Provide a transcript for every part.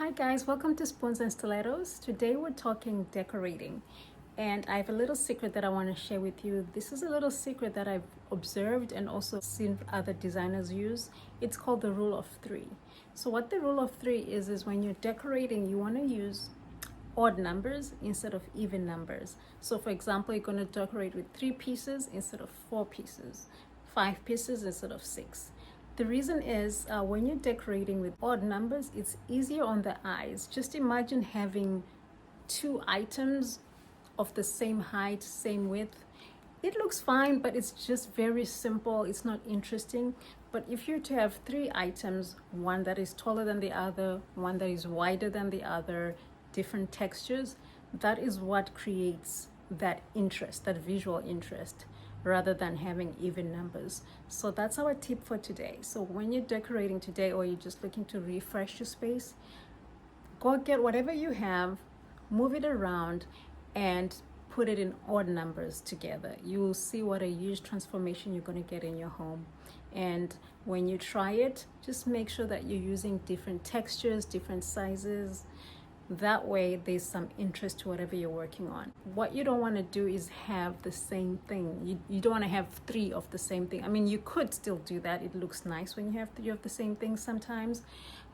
Hi guys, welcome to Spoons and Stilettos. Today we're talking decorating, and I have a little secret that I want to share with you. This is a little secret that I've observed and also seen other designers use. It's called the rule of three. So what the rule of three is when you're decorating, you want to use odd numbers instead of even numbers. So for example, you're going to decorate with 3 pieces instead of 4 pieces, 5 pieces instead of 6. The reason is when you're decorating with odd numbers, it's easier on the eyes. Just imagine having 2 items of the same height, same width. It looks fine, but it's just very simple. It's not interesting. But if you're to have 3 items, one that is taller than the other, one that is wider than the other, different textures, that is what creates that interest, that visual interest, rather than having even numbers. So that's our tip for today. So when you're decorating today, or you're just looking to refresh your space, go get whatever you have, move it around, and put it in odd numbers together. You'll see what a huge transformation you're going to get in your home. And when you try it, just make sure that you're using different textures, different sizes. That way there's some interest to whatever you're working on. What you don't want to do is have the same thing. You don't want to have 3 of the same thing. I mean, you could still do that. It looks nice when you have 3 of the same thing sometimes,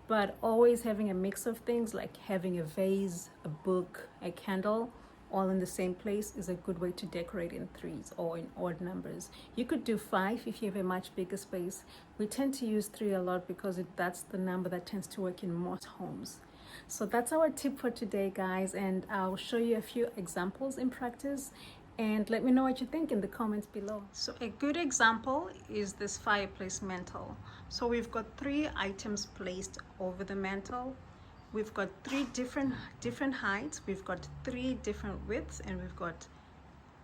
but always having a mix of things, like having a vase, a book, a candle, all in the same place, is a good way to decorate in 3s or in odd numbers. You could do 5 if you have a much bigger space. We tend to use 3 a lot because that's the number that tends to work in most homes. So that's our tip for today, guys, and I'll show you a few examples in practice, and let me know what you think in the comments below. So a good example is this fireplace mantle. So we've got 3 items placed over the mantle. We've got 3 different heights, we've got 3 different widths, and we've got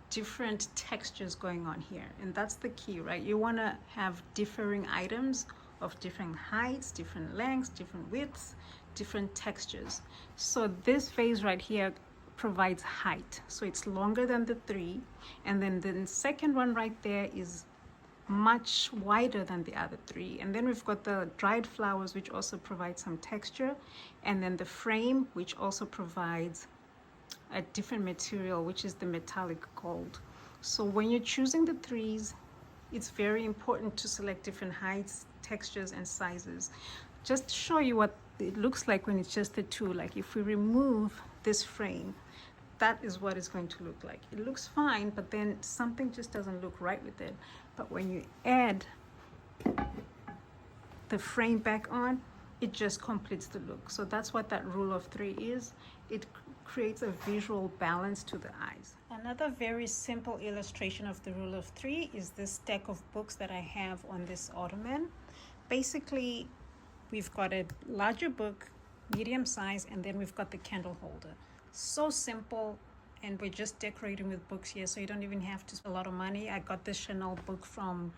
different textures going on here. And that's the key, right? You want to have differing items of different heights, different lengths, different widths, different textures. So this vase right here provides height, so it's longer than the 3, and then the second one right there is much wider than the other 3, and then we've got the dried flowers, which also provide some texture, and then the frame, which also provides a different material, which is the metallic gold. So when you're choosing the 3s, it's very important to select different heights, textures, and sizes. Just to show you what it looks like when it's just the 2. Like if we remove this frame, that is what it's going to look like. It looks fine, but then something just doesn't look right with it. But when you add the frame back on, it just completes the look. So that's what that rule of 3 is. It creates a visual balance to the eyes. Another very simple illustration of the rule of 3 is this stack of books that I have on this ottoman. Basically, we've got a larger book, medium size, and then we've got the candle holder. So simple, and we're just decorating with books here, so you don't even have to spend a lot of money. I got this Chanel book from,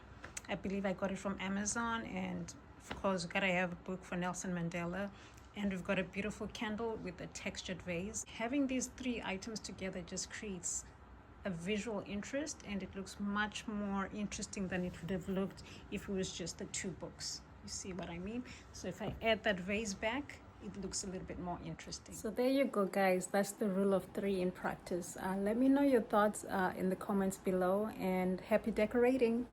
I believe I got it from Amazon, and of course gotta have a book for Nelson Mandela, and we've got a beautiful candle with a textured vase. Having these 3 items together just creates a visual interest, and it looks much more interesting than it would have looked if it was just the 2 books. You see what I mean? So if I add that vase back, it looks a little bit more interesting. So there you go, guys. That's the rule of 3 in practice. Let me know your thoughts in the comments below, and happy decorating.